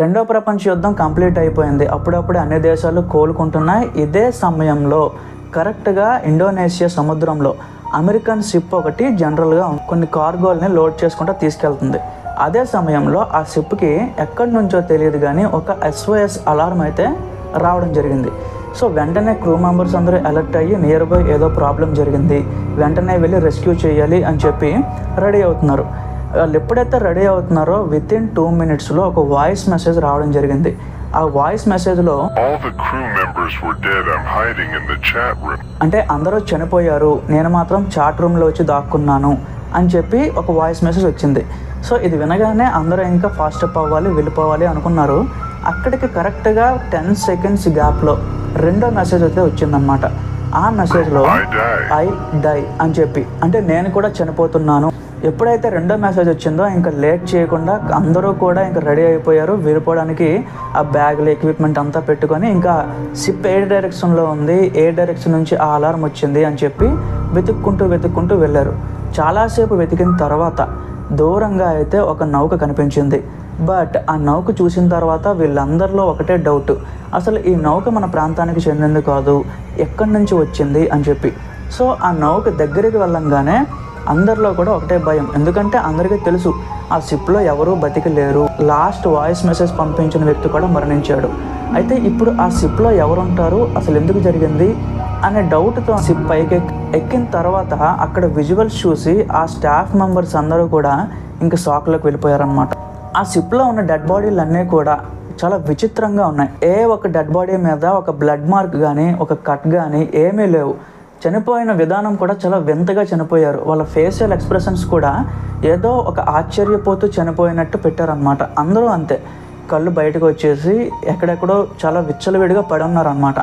రెండో ప్రపంచ యుద్ధం కంప్లీట్ అయిపోయింది. అప్పుడప్పుడే అన్ని దేశాలు కోలుకుంటున్నాయి. ఇదే సమయంలో కరెక్ట్గా ఇండోనేషియా సముద్రంలో అమెరికన్ షిప్ ఒకటి జనరల్గా కొన్ని కార్గోల్ని లోడ్ చేసుకుంటూ తీసుకెళ్తుంది. అదే సమయంలో ఆ షిప్కి ఎక్కడి నుంచో తెలియదు కానీ ఒక SOS అలారం అయితే రావడం జరిగింది. సో వెంటనే క్రూ మెంబర్స్ అందరూ అలర్ట్ అయ్యి నియర్ బై ఏదో ప్రాబ్లం జరిగింది, వెంటనే వెళ్ళి రెస్క్యూ చేయాలి అని చెప్పి రెడీ అవుతున్నారు. వాళ్ళు ఎప్పుడైతే రెడీ అవుతున్నారో వితిన్ 2 minutesలో ఒక వాయిస్ మెసేజ్ రావడం జరిగింది. ఆ వాయిస్ మెసేజ్లో అంటే అందరూ చనిపోయారు, నేను మాత్రం చాట్ రూమ్లో వచ్చి దాక్కున్నాను అని చెప్పి ఒక వాయిస్ మెసేజ్ వచ్చింది. సో ఇది వినగానే అందరూ ఇంకా ఫాస్ట్ అప్ అవ్వాలి, వెళ్ళిపోవాలి అనుకున్నారు. అక్కడికి కరెక్ట్గా 10 seconds గ్యాప్లో రెండో మెసేజ్ అయితే వచ్చిందనమాట. ఆ మెసేజ్లో ఐ డై అని చెప్పి, అంటే నేను కూడా చనిపోతున్నాను. ఎప్పుడైతే రెండో మెసేజ్ వచ్చిందో ఇంకా లేట్ చేయకుండా అందరూ కూడా ఇంకా రెడీ అయిపోయారు వెళ్ళిపోవడానికి. ఆ బ్యాగ్లు ఎక్విప్మెంట్ అంతా పెట్టుకొని ఇంకా షిప్ ఏ డైరెక్షన్లో ఉంది, ఏ డైరెక్షన్ నుంచి ఆ అలారం వచ్చింది అని చెప్పి వెతుక్కుంటూ వెళ్ళారు. చాలాసేపు వెతికిన తర్వాత దూరంగా అయితే ఒక నౌక కనిపించింది. బట్ ఆ నౌక చూసిన తర్వాత వీళ్ళందరిలో ఒకటే డౌట్, అసలు ఈ నౌక మన ప్రాంతానికి చెందింది కాదు, ఎక్కడి నుంచి వచ్చింది అని చెప్పి. సో ఆ నౌక దగ్గరికి వెళ్ళంగానే అందరిలో కూడా ఒకటే భయం, ఎందుకంటే అందరికీ తెలుసు ఆ షిప్లో ఎవరూ బతికి లేరు. లాస్ట్ వాయిస్ మెసేజ్ పంపించిన వ్యక్తి కూడా మరణించాడు. అయితే ఇప్పుడు ఆ షిప్లో ఎవరుంటారు, అసలు ఎందుకు జరిగింది అనే డౌట్తో షిప్ పైకి ఎక్కిన తర్వాత అక్కడ విజువల్స్ చూసి ఆ స్టాఫ్ మెంబర్స్ అందరూ కూడా ఇంకా షాక్లోకి వెళ్ళిపోయారనమాట. ఆ షిప్లో ఉన్న డెడ్ బాడీలు అన్నీ కూడా చాలా విచిత్రంగా ఉన్నాయి. ఏ ఒక డెడ్ బాడీ మీద ఒక బ్లడ్ మార్క్ కానీ ఒక కట్ కానీ ఏమీ లేవు. చనిపోయిన విధానం కూడా చాలా వింతగా చనిపోయారు. వాళ్ళ ఫేషియల్ ఎక్స్ప్రెషన్స్ కూడా ఏదో ఒక ఆశ్చర్యపోతూ చనిపోయినట్టు పెట్టారనమాట. అందరూ అంతే, కళ్ళు బయటకు వచ్చేసి ఎక్కడెక్కడో చాలా విచ్చలవిడిగా పడి ఉన్నారనమాట.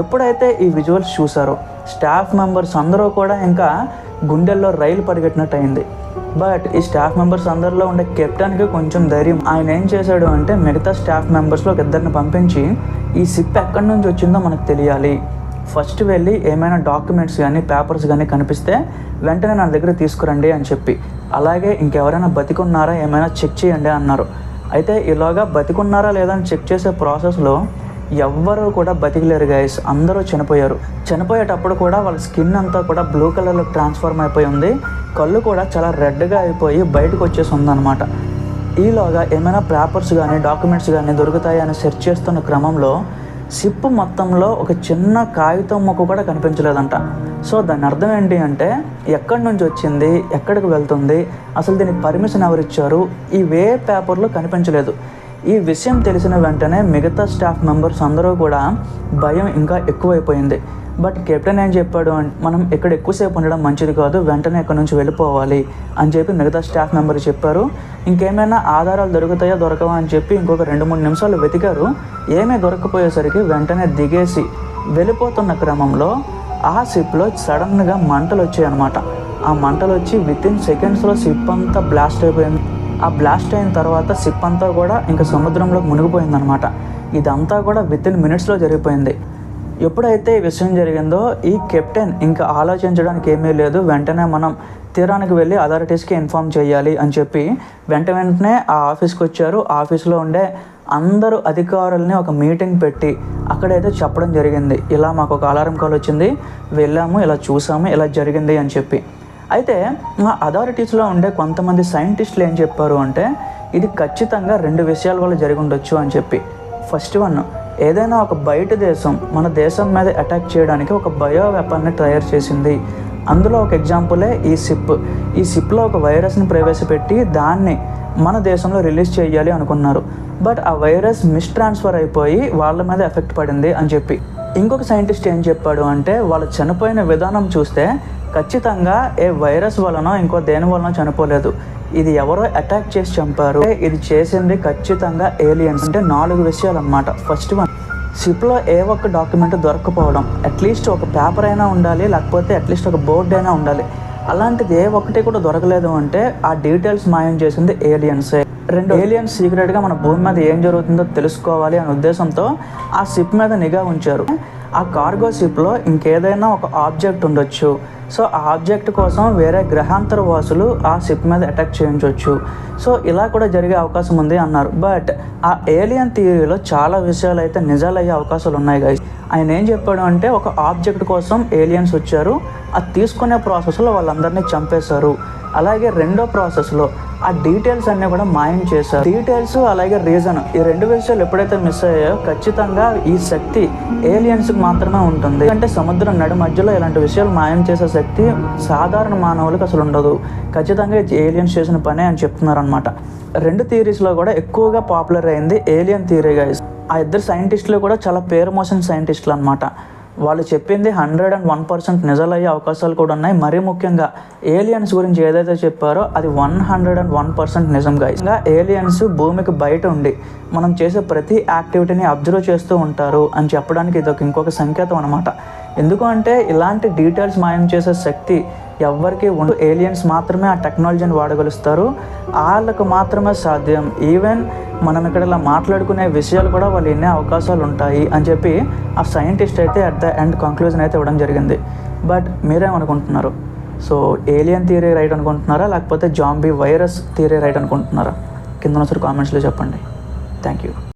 ఎప్పుడైతే ఈ విజువల్స్ చూసారో స్టాఫ్ మెంబర్స్ అందరూ కూడా ఇంకా గుండెల్లో రైలు పరిగెట్టినట్టు అయింది. బట్ ఈ స్టాఫ్ మెంబర్స్ అందరిలో ఉండే కెప్టెన్కి కొంచెం ధైర్యం. ఆయన ఏం చేశాడు అంటే మిగతా స్టాఫ్ మెంబర్స్లో ఒక ఇద్దరిని పంపించి ఈ షిప్ ఎక్కడి నుంచి వచ్చిందో మనకు తెలియాలి, ఫస్ట్ వెళ్ళి ఏమైనా డాక్యుమెంట్స్ కానీ పేపర్స్ కానీ కనిపిస్తే వెంటనే నా దగ్గర తీసుకురండి అని చెప్పి, అలాగే ఇంకెవరైనా బతికున్నారా ఏమైనా చెక్ చేయండి అన్నారు. అయితే ఇలాగా బతికున్నారా లేదా అని చెక్ చేసే ప్రాసెస్లో ఎవ్వరూ కూడా బతికలేరు గైస్, అందరూ చనిపోయారు. చనిపోయేటప్పుడు కూడా వాళ్ళ స్కిన్ అంతా కూడా బ్లూ కలర్లో ట్రాన్స్ఫార్మ్ అయిపోయి ఉంది, కళ్ళు కూడా చాలా రెడ్గా అయిపోయి బయటకు వచ్చేసి ఉందన్నమాట. ఈలోగా ఏమైనా పేపర్స్ కానీ డాక్యుమెంట్స్ కానీ దొరుకుతాయి అని సెర్చ్ చేస్తున్న క్రమంలో షిప్ మొత్తంలో ఒక చిన్న కాగితం ముక్క కూడా కనిపించలేదంట. సో దాని అర్థం ఏంటి అంటే ఎక్కడి నుంచి వచ్చింది, ఎక్కడికి వెళ్తుంది, అసలు దీనికి పర్మిషన్ ఎవరిచ్చారు, ఇవే పేపర్లో కనిపించలేదు. ఈ విషయం తెలిసిన వెంటనే మిగతా స్టాఫ్ మెంబర్స్ అందరూ కూడా భయం ఇంకా ఎక్కువైపోయింది. బట్ కెప్టెన్ ఏం చెప్పాడు అంటే మనం ఇక్కడ ఎక్కువసేపు ఉండడం మంచిది కాదు, వెంటనే ఇక్కడ నుంచి వెళ్ళిపోవాలి అని చెప్పి మిగతా స్టాఫ్ మెంబర్ చెప్పారు. ఇంకేమైనా ఆధారాలు దొరుకుతాయో దొరకవా అని చెప్పి ఇంకొక 2-3 నిమిషాలు వెతికారు. ఏమీ దొరకపోయేసరికి వెంటనే దిగేసి వెళ్ళిపోతున్న క్రమంలో ఆ షిప్లో సడన్గా మంటలు వచ్చాయి అన్నమాట. ఆ మంటలు వచ్చి వితిన్ సెకండ్స్లో షిప్ అంతా బ్లాస్ట్ అయిపోయింది. ఆ బ్లాస్ట్ అయిన తర్వాత షిప్ అంతా కూడా ఇంకా సముద్రంలోకి మునిగిపోయిందనమాట. ఇదంతా కూడా వితిన్ మినిట్స్లో జరిగిపోయింది. ఎప్పుడైతే ఈ విషయం జరిగిందో ఈ కెప్టెన్ ఇంకా ఆలోచించడానికి ఏమీ లేదు, వెంటనే మనం తీరానికి వెళ్ళి అథారిటీస్కి ఇన్ఫామ్ చేయాలి అని చెప్పి వెంటనే ఆ ఆఫీస్కి వచ్చారు. ఆఫీస్లో ఉండే అందరూ అధికారుల్ని ఒక మీటింగ్ పెట్టి అక్కడైతే చెప్పడం జరిగింది, ఇలా మాకు ఒక అలారం కాల్ వచ్చింది, వెళ్ళాము, ఇలా చూసాము, ఇలా జరిగింది అని చెప్పి. అయితే ఆ అథారిటీస్లో ఉండే కొంతమంది సైంటిస్టులు ఏం చెప్పారు అంటే ఇది ఖచ్చితంగా 2 విషయాల వల్ల జరిగి ఉండొచ్చు అని చెప్పి. ఫస్ట్ వన్, ఏదైనా ఒక బయట దేశం మన దేశం మీద అటాక్ చేయడానికి ఒక బయో వెపన్ని తయారు చేసింది. అందులో ఒక ఎగ్జాంపులే ఈ షిప్. ఈ షిప్లో ఒక వైరస్ని ప్రవేశపెట్టి దాన్ని మన దేశంలో రిలీజ్ చేయాలి అనుకున్నారు. బట్ ఆ వైరస్ మిస్ట్రాన్స్ఫర్ అయిపోయి వాళ్ళ మీద ఎఫెక్ట్ పడింది అని చెప్పి. ఇంకొక సైంటిస్ట్ ఏం చెప్పాడు అంటే వాళ్ళు చనిపోయిన విధానం చూస్తే ఖచ్చితంగా ఏ వైరస్ వలనో ఇంకో దేని వలనో చనిపోలేదు, ఇది ఎవరో అటాక్ చేసి చంపారు, ఇది చేసింది ఖచ్చితంగా ఏలియన్స్. అంటే 4 విషయాలు అన్నమాట. ఫస్ట్ వన్, షిప్లో ఏ ఒక్క డాక్యుమెంట్ దొరకపోవడం, అట్లీస్ట్ ఒక పేపర్ అయినా ఉండాలి, లేకపోతే అట్లీస్ట్ ఒక బోర్డు అయినా ఉండాలి. అలాంటిది ఏ ఒక్కటి కూడా దొరకలేదు అంటే ఆ డీటెయిల్స్ మాయం చేసింది ఏలియన్సే. 2, ఏలియన్స్ సీక్రెట్గా మన భూమి మీద ఏం జరుగుతుందో తెలుసుకోవాలి అనే ఉద్దేశంతో ఆ షిప్ మీద నిఘా ఉంచారు. ఆ కార్గో షిప్లో ఇంకేదైనా ఒక ఆబ్జెక్ట్ ఉండొచ్చు. సో ఆ ఆబ్జెక్ట్ కోసం వేరే గ్రహాంతర వాసులు ఆ షిప్ మీద అటాక్ చేయించవచ్చు. సో ఇలా కూడా జరిగే అవకాశం ఉంది అన్నారు. బట్ ఆ ఏలియన్ థియరీలో చాలా విషయాలు అయితే నిజాలు అయ్యే అవకాశాలు ఉన్నాయి గైస్. ఆయన ఏం చెప్పాడు అంటే ఒక ఆబ్జెక్ట్ కోసం ఏలియన్స్ వచ్చారు, అది తీసుకునే ప్రాసెస్లో వాళ్ళందరినీ చంపేశారు. అలాగే రెండో ప్రాసెస్లో ఆ డీటెయిల్స్ అన్నీ కూడా మాయం చేశారు. డీటెయిల్స్ అలాగే రీజన్, ఈ రెండు విషయాలు ఎప్పుడైతే మిస్ అయ్యాయో ఖచ్చితంగా ఈ శక్తి ఏలియన్స్కి మాత్రమే ఉంటుంది. అంటే సముద్రం నడి మధ్యలో ఇలాంటి విషయాలు మాయం చేసే శక్తి సాధారణ మానవులకు అసలు ఉండదు. ఖచ్చితంగా ఏలియన్స్ చేసిన పనే అని చెప్తున్నారు అనమాట. రెండు థియరీస్లో కూడా ఎక్కువగా పాపులర్ అయింది ఏలియన్ థియరీ గైస్. ఆ ఇద్దరు సైంటిస్టులు కూడా చాలా పేరు మోసిన సైంటిస్టులు అనమాట. వాళ్ళు చెప్పింది 101% నిజాలయ్యే అవకాశాలు కూడా ఉన్నాయి. మరీ ముఖ్యంగా ఏలియన్స్ గురించి ఏదైతే చెప్పారో అది 101% నిజం గైస్. ఇంకా ఏలియన్స్ భూమికి బయట ఉండి మనం చేసే ప్రతి యాక్టివిటీని అబ్జర్వ్ చేస్తూ ఉంటారు అని చెప్పడానికి ఇది ఇంకొక సంకేతం అనమాట. ఎందుకు అంటే ఇలాంటి డీటెయిల్స్ మాయం చేసే శక్తి ఎవరికి ఉండదు. ఏలియన్స్ మాత్రమే ఆ టెక్నాలజీని వాడగలుస్తారు, వాళ్ళకు మాత్రమే సాధ్యం. ఈవెన్ మనం ఇక్కడ ఇలా మాట్లాడుకునే విషయాలు కూడా వాళ్ళు ఎన్ని అవకాశాలు ఉంటాయి అని చెప్పి ఆ సైంటిస్ట్ అయితే అట్ ద ఎండ్ కంక్లూజన్ అయితే ఇవ్వడం జరిగింది. బట్ మీరేమనుకుంటున్నారు? సో ఏలియన్ థియరీ రైట్ అనుకుంటున్నారా, లేకపోతే జాంబీ వైరస్ థియరీ రైట్ అనుకుంటున్నారా? కింద కామెంట్స్లో చెప్పండి. Thank you.